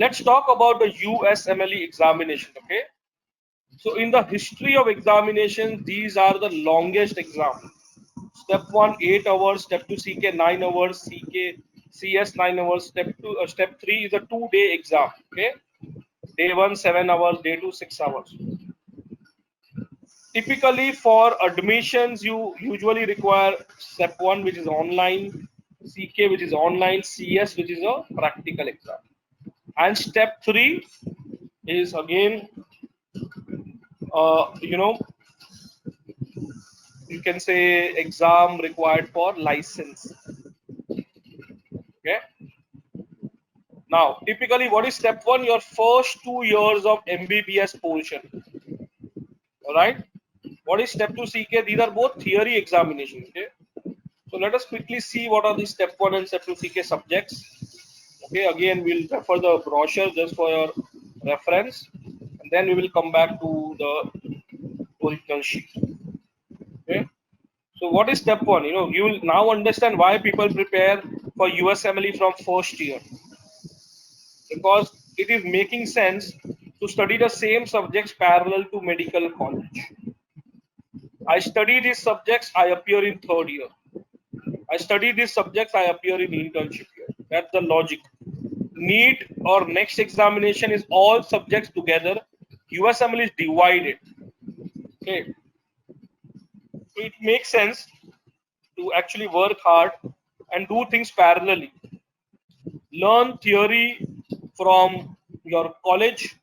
Let's talk about the USMLE examination. Okay, so in the history of examinations, these are the longest exams. Step 1 8 hours, step 2 CK 9 hours, CS 9 hours, step 3 is a 2-day exam. Okay, day 1 7 hours, day 2 6 hours. Typically for admissions, you usually require step 1, which is online, CK, which is online, CS, which is a practical exam, and step 3 is again you know, you can say exam required for license. Okay, now typically what is step 1? Your first 2 years of MBBS portion. All right, what is step 2 CK? These are both theory examinations. Okay, so let us quickly see what are the step 1 and step 2 CK subjects. Okay, again we'll refer the brochure just for your reference, and then we will come back to the original sheet. Okay, so what is step 1? You know, you will now understand why people prepare for USMLE from first year, because it is making sense to study the same subjects parallel to medical college. I study these subjects, I appear in third year. I study these subjects, I appear in internship year. That's the logic. NEET or next examination is all subjects together. USMLE is divided. Okay, so it makes sense to actually work hard and do things parallelly. Learn theory from your college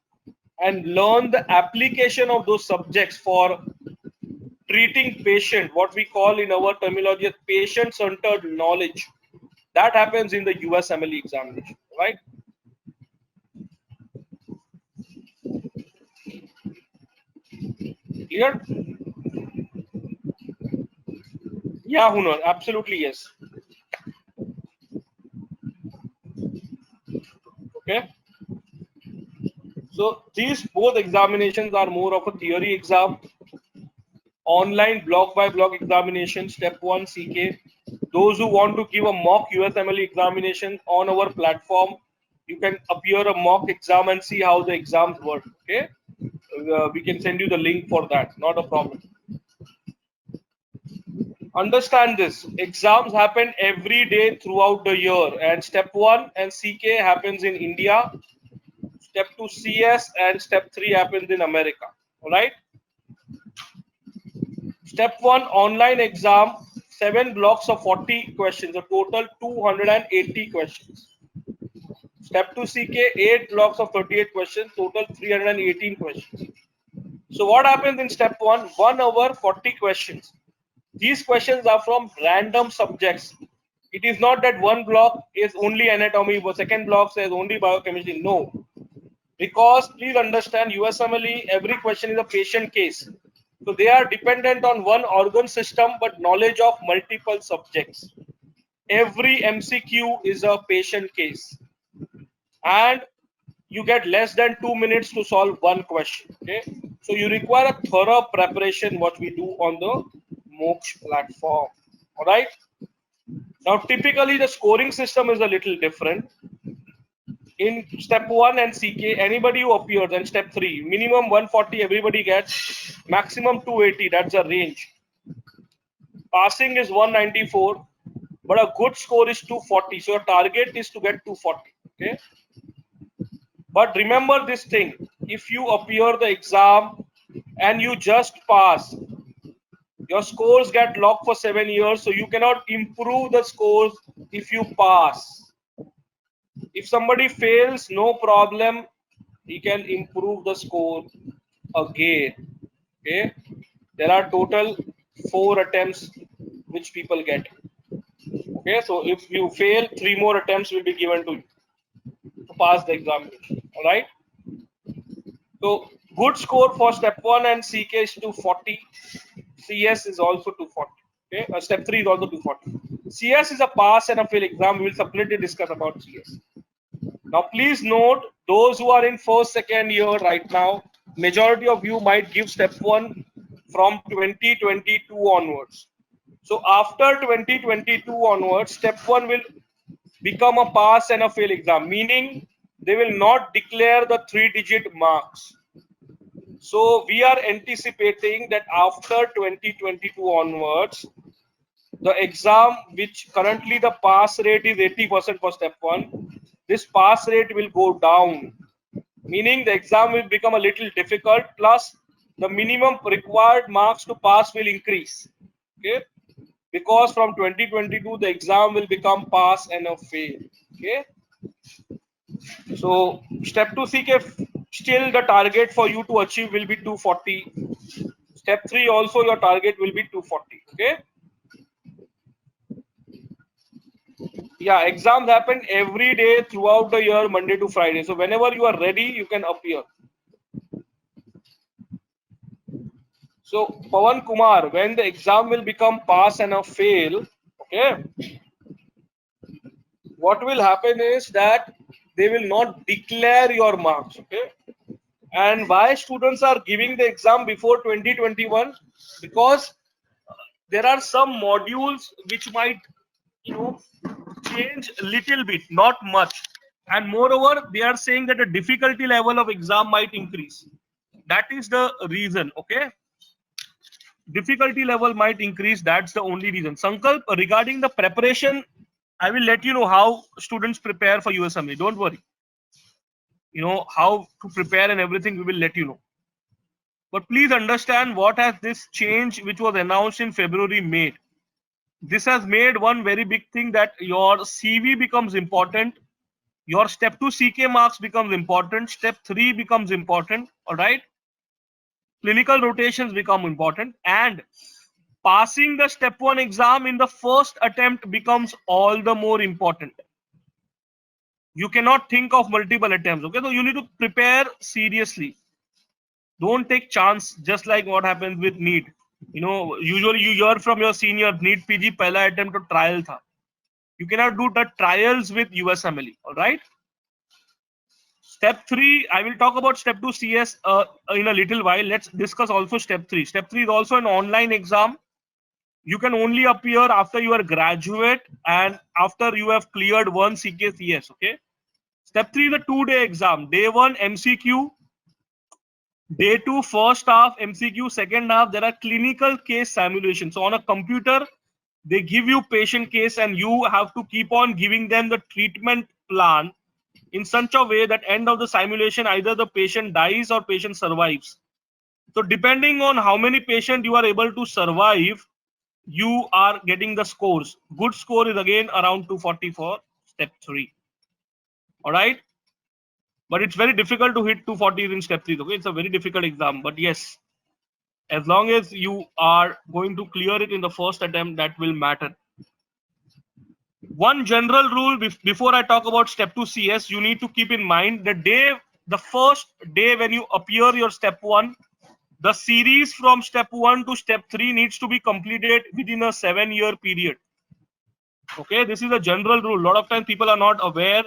and learn the application of those subjects for treating patient, what we call in our terminology patient-centered knowledge. That happens in the USMLE examination, right? Clear? Yeah, Hunar, absolutely yes. Okay. So these both examinations are more of a theory exam. Online block by block examination, step 1 CK. Those who want to give a mock USMLE examination on our platform, you can appear a mock exam and see how the exams work. Okay, we can send you the link for that, not a problem. Understand this, exams happen every day throughout the year, and step 1 and CK happens in India, step 2 CS and step 3 happens in America. All right, step 1 online exam, 7 blocks of 40 questions, a total 280 questions. Step 2 CK, 8 blocks of 38 questions, total 318 questions. So what happens in step 1? 1 hour 40 questions. These questions are from random subjects. It is not that one block is only anatomy, but second block says only biochemistry. No, because please understand, USMLE, every question is a patient case. So they are dependent on one organ system, but knowledge of multiple subjects. Every MCQ is a patient case, and you get less than 2 minutes to solve one question. Okay, so you require a thorough preparation, what we do on the Moksha platform. All right, now typically the scoring system is a little different. In step 1 and CK, anybody who appears, and step 3 minimum 140 everybody gets, maximum 280, that's the range. Passing is 194, but a good score is 240, so your target is to get 240. Okay, but remember this thing, if you appear the exam and you just pass, your scores get locked for 7 years, so you cannot improve the scores if you pass. If somebody fails, no problem, he can improve the score again. Okay, there are total 4 attempts which people get. Okay, so if you fail, 3 more attempts will be given to you to pass the examination. All right, so good score for step 1 and CK is 240. CS is also 240. Okay, step 3 is also 240. CS is a pass and a fail exam. We will separately discuss about CS. Now please note, those who are in first, second year right now, majority of you might give step 1 from 2022 onwards. So after 2022 onwards, step 1 will become a pass and a fail exam, meaning they will not declare the 3-digit marks. So we are anticipating that after 2022 onwards, the exam, which currently the pass rate is 80% for step 1, this pass rate will go down, meaning the exam will become a little difficult, plus the minimum required marks to pass will increase. Okay, because from 2022 the exam will become pass and a fail. Okay, so step 2 CK, still the target for you to achieve will be 240. Step 3 also your target will be 240. Okay, yeah, exams happen every day throughout the year, Monday to Friday. So whenever you are ready, you can appear. So Pawan Kumar, when the exam will become pass and a fail, okay, what will happen is that they will not declare your marks. Okay, and why students are giving the exam before 2021? Because there are some modules which might, you know, change a little bit, not much, and moreover they are saying that the difficulty level of exam might increase. That is the reason. Okay, difficulty level might increase, that's the only reason. Sankalp, regarding the preparation, I will let you know how students prepare for USMLE, don't worry. You know how to prepare and everything, we will let you know. But please understand what has this change which was announced in February made. This has made one very big thing, that your CV becomes important, your step 2 CK marks becomes important, step 3 becomes important, all right? Clinical rotations become important, and passing the step 1 exam in the first attempt becomes all the more important. You cannot think of multiple attempts. Okay, so you need to prepare seriously. Don't take chance, just like what happens with NEET. You know, usually you hear from your senior, NEET PG pehla attempt to trial tha. You cannot do the trials with USMLE. All right. Step 3, I will talk about step 2 CS in a little while. Let's discuss also step 3. Step 3 is also an online exam. You can only appear after you are graduate and after you have cleared one CKCS. Okay. Step 3 is a 2-day exam. Day 1 MCQ, day 2 first half MCQ, second half there are clinical case simulations. So on a computer, they give you patient case and you have to keep on giving them the treatment plan in such a way that end of the simulation either the patient dies or patient survives. So depending on how many patients you are able to survive, you are getting the scores. Good score is again around 240 for step 3. All right, but it's very difficult to hit 240 in step 3. Okay, it's a very difficult exam, but yes, as long as you are going to clear it in the first attempt, that will matter. One general rule before I talk about step 2 CS, you need to keep in mind the first day when you appear your step 1, the series from step 1 to step 3 needs to be completed within a 7-year period. Okay, this is a general rule. A lot of times people are not aware.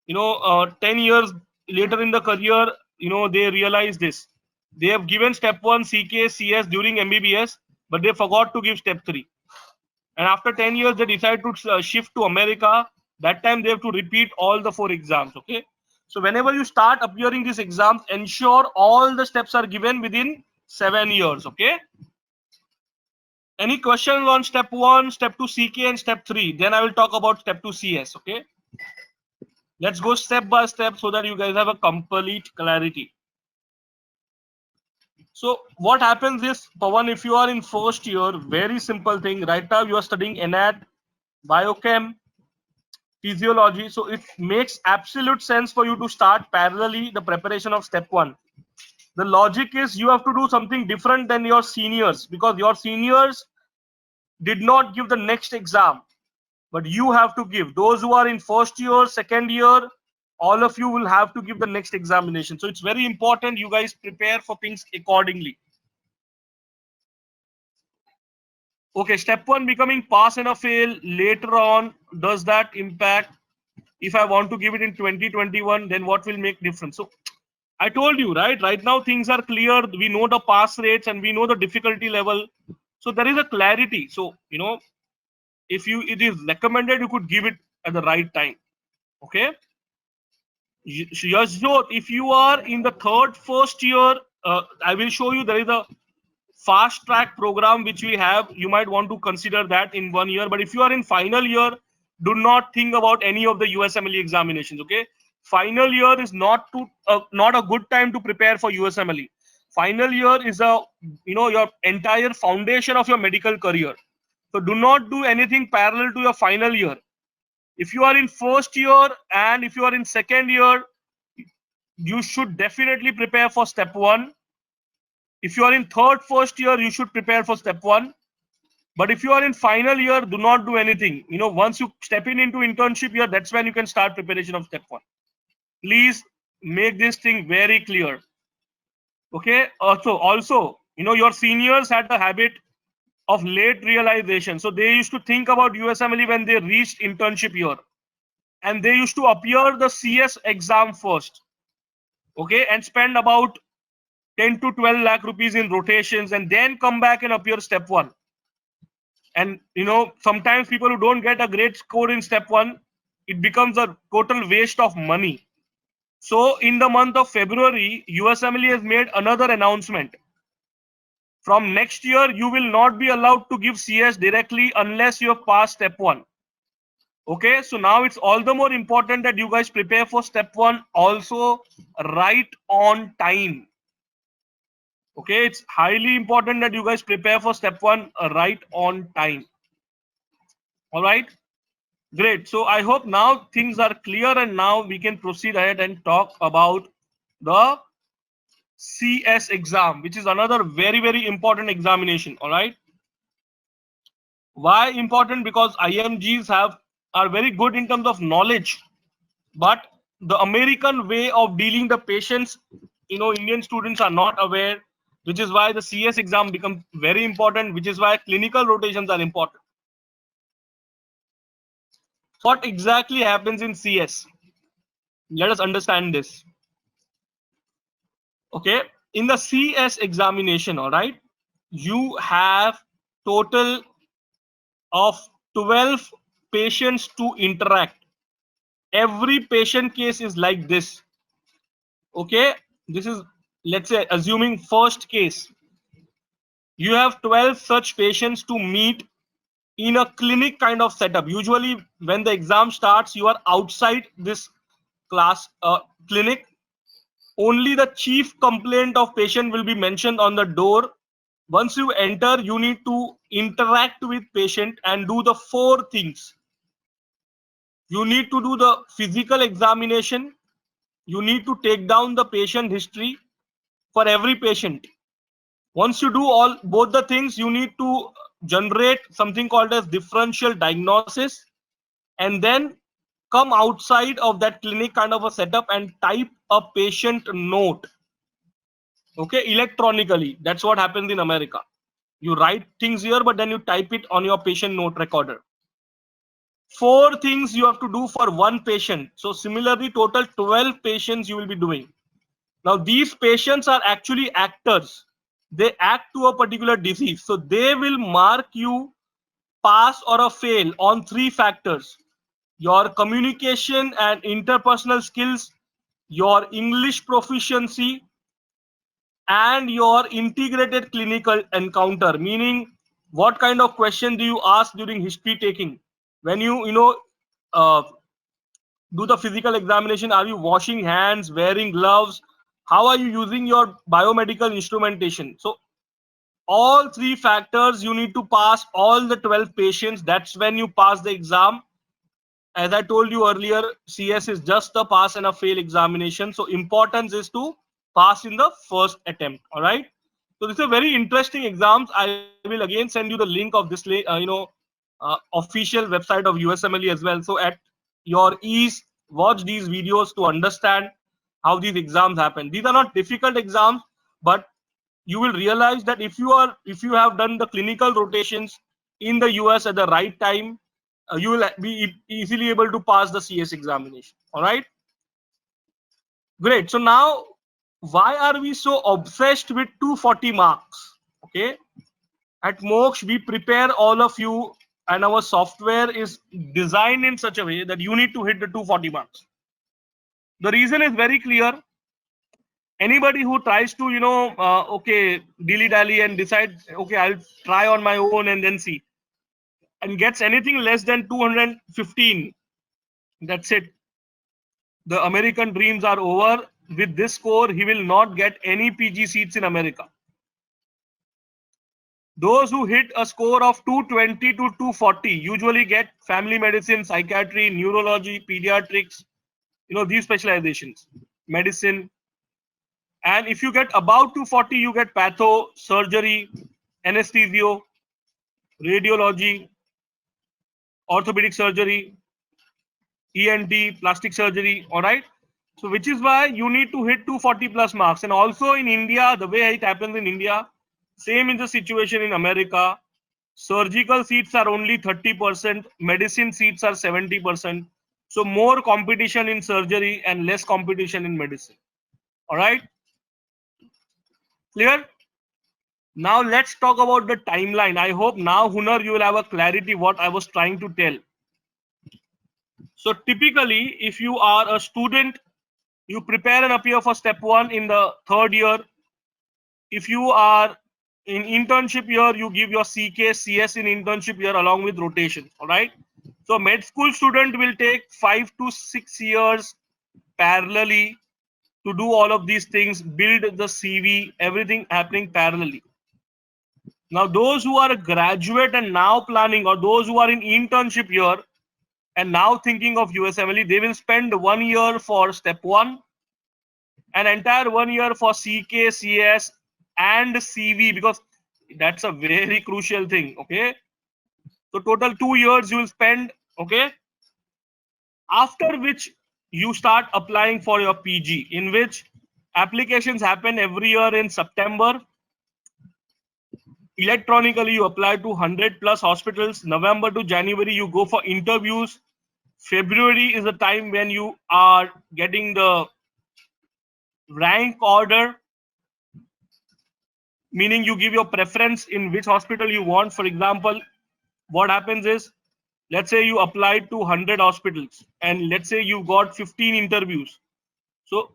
10 years later in the career, they realize this. They have given step 1 CK, CS during MBBS, but they forgot to give step 3. And after 10 years, they decide to shift to America. That time they have to repeat all the 4 exams. Okay. So whenever you start appearing these exams, ensure all the steps are given within 7 years. Okay. Any questions on step 1, step 2 CK and step 3? Then I will talk about step 2 CS. Okay. Let's go step by step so that you guys have a complete clarity. So what happens is, Pawan, if you are in first year, very simple thing. Right now you are studying ANAT, biochem, physiology. So it makes absolute sense for you to start parallelly the preparation of step 1. The logic is you have to do something different than your seniors, because your seniors did not give the next exam, but you have to give. Those who are in first year, second year, all of you will have to give the next examination. So it's very important you guys prepare for things accordingly. Okay, step 1 becoming pass and a fail later on, does that impact? If I want to give it in 2021, then what will make difference? So I told you, right now things are clear. We know the pass rates and we know the difficulty level. So there is a clarity. So, if it is recommended, you could give it at the right time. Okay. Yashjot, if you are in the first year, I will show you there is a fast track program which we have. You might want to consider that in 1 year. But if you are in final year, do not think about any of the USMLE examinations. Okay, final year is not a good time to prepare for USMLE. Final year is your entire foundation of your medical career. So do not do anything parallel to your final year. If you are in first year and if you are in second year, you should definitely prepare for step 1. If you are in first year, you should prepare for step 1. But if you are in final year, do not do anything. Once you step into internship year, that's when you can start preparation of step 1. Please make this thing very clear. Okay. Also, your seniors had the habit of late realization. So they used to think about USMLE when they reached internship year, and they used to appear the CS exam first. Okay, and spend about 10 to 12 lakh rupees in rotations and then come back and appear step 1. And sometimes people who don't get a great score in step 1, it becomes a total waste of money. So in the month of February, USMLE has made another announcement. From next year, you will not be allowed to give CS directly unless you have passed step 1. Okay, so now it's all the more important that you guys prepare for step 1 also right on time. Okay, it's highly important that you guys prepare for step 1 right on time. All right, great. So I hope now things are clear, and now we can proceed ahead and talk about the CS exam, which is another very, very important examination. All right. Why important? Because IMGs are very good in terms of knowledge, but the American way of dealing the patients, Indian students are not aware, which is why the CS exam becomes very important, which is why clinical rotations are important. What exactly happens in CS? Let us understand this. Okay, in the CS examination, all right, you have total of 12 patients to interact. Every patient case is like this. Okay, this is, let's say, assuming first case. You have 12 such patients to meet in a clinic kind of setup. Usually when the exam starts, you are outside this class clinic. Only the chief complaint of patient will be mentioned on the door. Once you enter, you need to interact with patient and do the 4 things. You need to do the physical examination. You need to take down the patient history for every patient. Once you do both the things, you need to generate something called as differential diagnosis, and then come outside of that clinic kind of a setup and type a patient note. Okay, electronically. That's what happens in America. You write things here, but then you type it on your patient note recorder. 4 things you have to do for 1 patient. So similarly, total 12 patients you will be doing. Now these patients are actually actors. They act to a particular disease. So they will mark you pass or a fail on 3 factors: your communication and interpersonal skills, your English proficiency, and your integrated clinical encounter. Meaning, what kind of question do you ask during history taking? When you uh, do the physical examination, are you washing hands, wearing gloves? How are you using your biomedical instrumentation? So all 3 factors you need to pass all the 12 patients. That's when you pass the exam. As I told you earlier, CS is just a pass and a fail examination. So importance is to pass in the first attempt. All right. So this is a very interesting exams. I will again send you the link of this, official website of USMLE as well. So at your ease, watch these videos to understand how these exams happen. These are not difficult exams, but you will realize that if you have done the clinical rotations in the US at the right time, you will be easily able to pass the CS examination. All right, great. So now, why are we so obsessed with 240 marks? Okay, at Moksha we prepare all of you, and our software is designed in such a way that you need to hit the 240 marks. The reason is very clear. Anybody who tries to, okay, dilly dally and decide, okay, I'll try on my own and then see, and gets anything less than 215, that's it. The American dreams are over. With this score, he will not get any PG seats in America. Those who hit a score of 220 to 240 usually get family medicine, psychiatry, neurology, pediatrics, these specializations, medicine. And if you get above 240, you get patho, surgery, anesthesio, radiology, orthopedic surgery, ENT, plastic surgery. All right. So which is why you need to hit 240 plus marks. And also in India, the way it happens in India, same is the situation in America. Surgical seats are only 30%, medicine seats are 70%. So more competition in surgery and less competition in medicine. All right. Clear? Now let's talk about the timeline. I hope now, Hunar, you will have a clarity what I was trying to tell. So typically, if you are a student, you prepare and appear for step 1 in the 3rd year. If you are in internship year, you give your CK, CS in internship year along with rotation. All right. So med school student will take 5 to 6 years parallelly to do all of these things, build the CV, everything happening parallelly. Now, those who are a graduate and now planning, or those who are in internship year and now thinking of USMLE, they will spend 1 year for step 1, an entire 1 year for CK, CS and CV, because that's a very crucial thing. Okay. So total 2 years you will spend. Okay. After which you start applying for your PG, in which applications happen every year in September. Electronically, you apply to 100 plus hospitals. November to January, you go for interviews. February is the time when you are getting the rank order, meaning you give your preference in which hospital you want. For example, what happens is, let's say you applied to 100 hospitals and let's say you got 15 interviews. So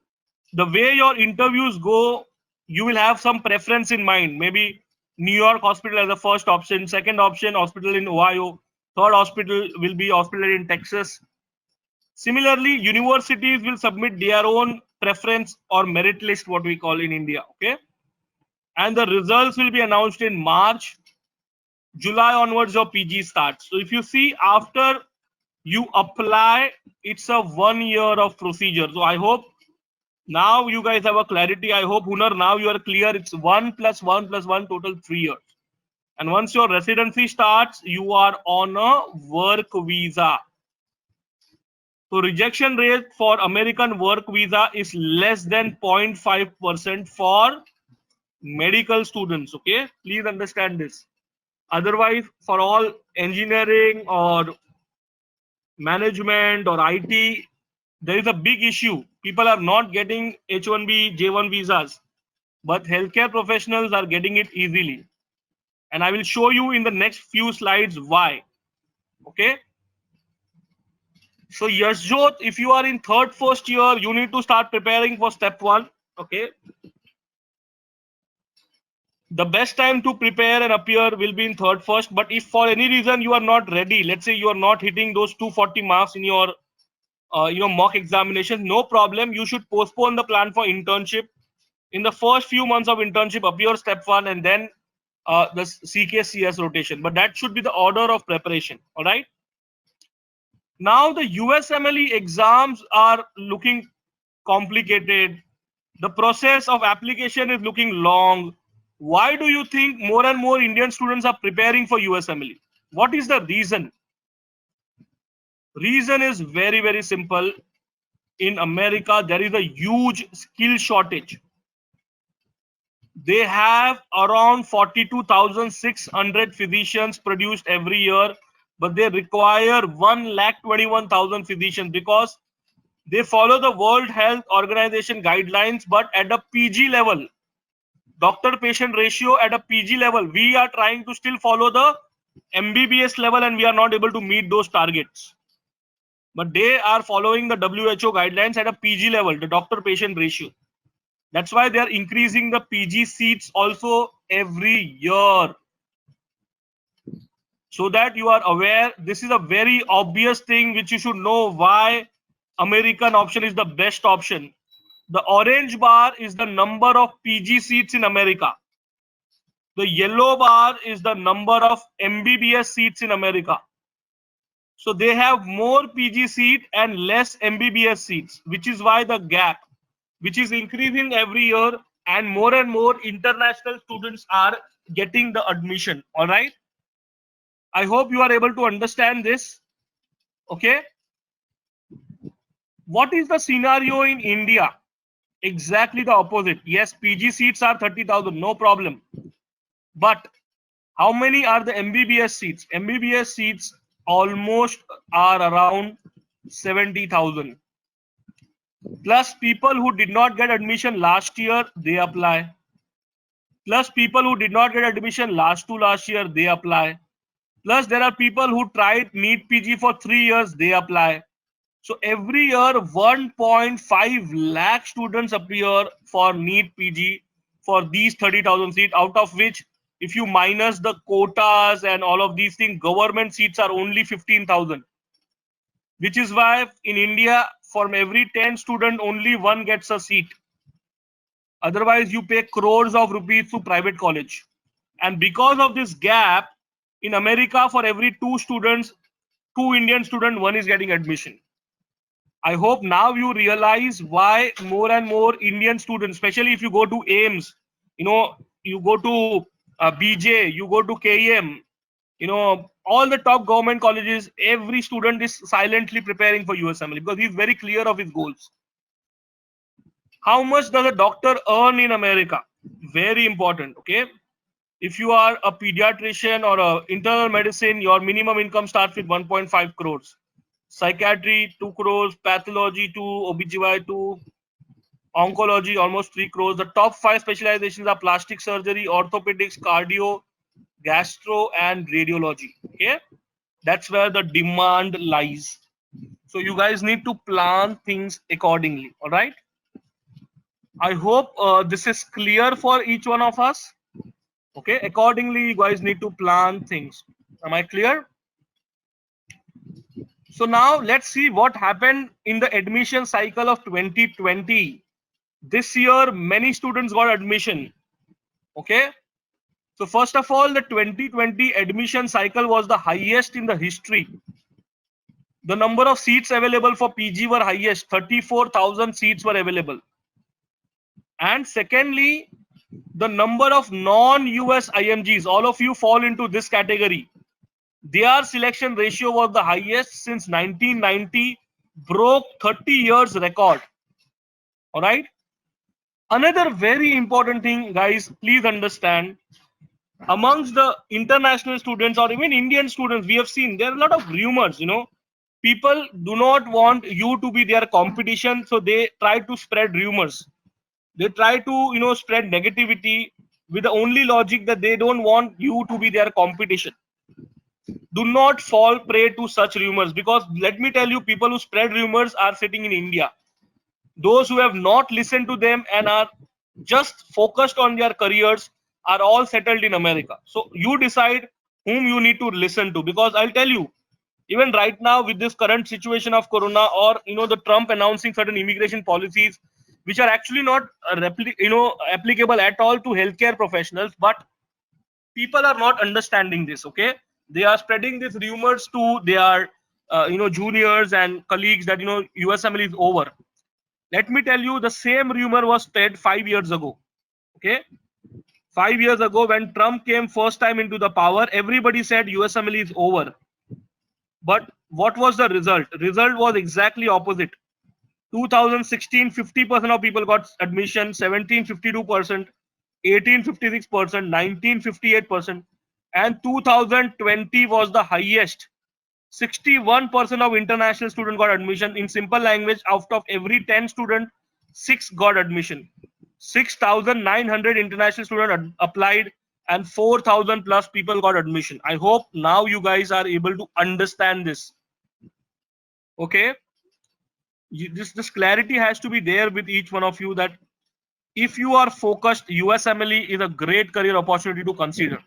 the way your interviews go, you will have some preference in mind. Maybe New York hospital as the first option, second option hospital in Ohio, third hospital will be hospital in Texas. Similarly, universities will submit their own preference or merit list, what we call in India. Okay. And the results will be announced in March. July onwards your PG starts. So if you see, after you apply, it's a 1 year of procedure. So I hope now you guys have a clarity. I hope, Hunar, now you are clear. It's 1 plus 1 plus 1, total 3 years. And once your residency starts, you are on a work visa. So rejection rate for American work visa is less than 0.5% for medical students. Okay, please understand this. Otherwise, for all engineering or management or IT, there is a big issue. People are not getting H1B, J1 visas, but healthcare professionals are getting it easily. And I will show you in the next few slides why. Okay. So Yashjot, if you are in first year, you need to start preparing for step 1. Okay. The best time to prepare and appear will be in first. But if for any reason you are not ready, let's say you are not hitting those 240 marks in your mock examinations, no problem. You should postpone the plan for internship. In the first few months of internship, appear step 1 and then the CKCS rotation. But that should be the order of preparation. All right. Now the USMLE exams are looking complicated. The process of application is looking long. Why do you think more and more Indian students are preparing for USMLE? What is the reason? Reason is very, very simple. In America, there is a huge skill shortage. They have around 42,600 physicians produced every year, but they require 1,21,000 physicians because they follow the World Health Organization guidelines, but at a PG level, doctor-patient ratio at a PG level, we are trying to still follow the MBBS level and we are not able to meet those targets. but they are following the WHO guidelines at a PG level, the doctor-patient ratio. That's why they are increasing the PG seats also every year. So that you are aware, this is a very obvious thing which you should know why American option is the best option. The orange bar is the number of PG seats in America. The yellow bar is the number of MBBS seats in America. So they have more PG seat and less MBBS seats, which is why the gap, which is increasing every year, and more international students are getting the admission. All right. I hope you are able to understand this. Okay. What is the scenario in India? Exactly the opposite. Yes, PG seats are 30,000, no problem. But how many are the MBBS seats? MBBS seats almost are around 70,000. Plus people who did not get admission last year, they apply. Plus people who did not get admission last year, they apply. Plus there are people who tried NEET PG for 3 years, they apply. So every year 1.5 lakh students appear for NEET PG for these 30,000 seats, out of which if you minus the quotas and all of these things, government seats are only 15,000. Which is why in India, from every 10 student, only one gets a seat. Otherwise, you pay crores of rupees to private college. And because of this gap, in America, for every 2 students, 2 Indian students, one is getting admission. I hope now you realize why more and more Indian students, especially if you go to AIMS, you go to BJ, you go to KEM, all the top government colleges, every student is silently preparing for USMLE because he's very clear of his goals. How much does a doctor earn in America? Very important, okay? If you are a pediatrician or a internal medicine, your minimum income starts with 1.5 crores. Psychiatry 2 crores, pathology 2, OBGY 2, oncology almost 3 crores. The top 5 specializations are plastic surgery, orthopedics, cardio, gastro, and radiology. Okay, that's where the demand lies. So you guys need to plan things accordingly. All right. I hope this is clear for each one of us. Okay, accordingly, you guys need to plan things. Am I clear? So now let's see what happened in the admission cycle of 2020. This year, many students got admission. Okay. So first of all, the 2020 admission cycle was the highest in the history. The number of seats available for PG were highest. 34,000 seats were available. And secondly, the number of non-US IMGs, all of you fall into this category. Their selection ratio was the highest since 1990, broke 30 years record. All right. Another very important thing, guys, please understand, amongst the international students or even Indian students, we have seen there are a lot of rumors. People do not want you to be their competition, so they try to spread rumors. They try to spread negativity with the only logic that they don't want you to be their competition. Do not fall prey to such rumors, because let me tell you, people who spread rumors are sitting in India. Those who have not listened to them and are just focused on their careers are all settled in America. So you decide whom you need to listen to, because I'll tell you, even right now with this current situation of corona, or the Trump announcing certain immigration policies which are actually not applicable at all to healthcare professionals, but people are not understanding this. Okay, they are spreading these rumors to their juniors and colleagues that USMLE is over. Let me tell you, the same rumor was spread 5 years ago. Okay, 5 years ago when Trump came first time into the power, everybody said USMLE is over. But what was the result? Result was exactly opposite. 2016, 50% of people got admission, 17, 52%, 18, 56%, 19, 58%, and 2020 was the highest. 61% of international students got admission. In simple language, out of every 10 students, 6 got admission. 6,900 international students applied and 4,000 plus people got admission. I hope now you guys are able to understand this. Okay, this clarity has to be there with each one of you, that if you are focused, USMLE is a great career opportunity to consider.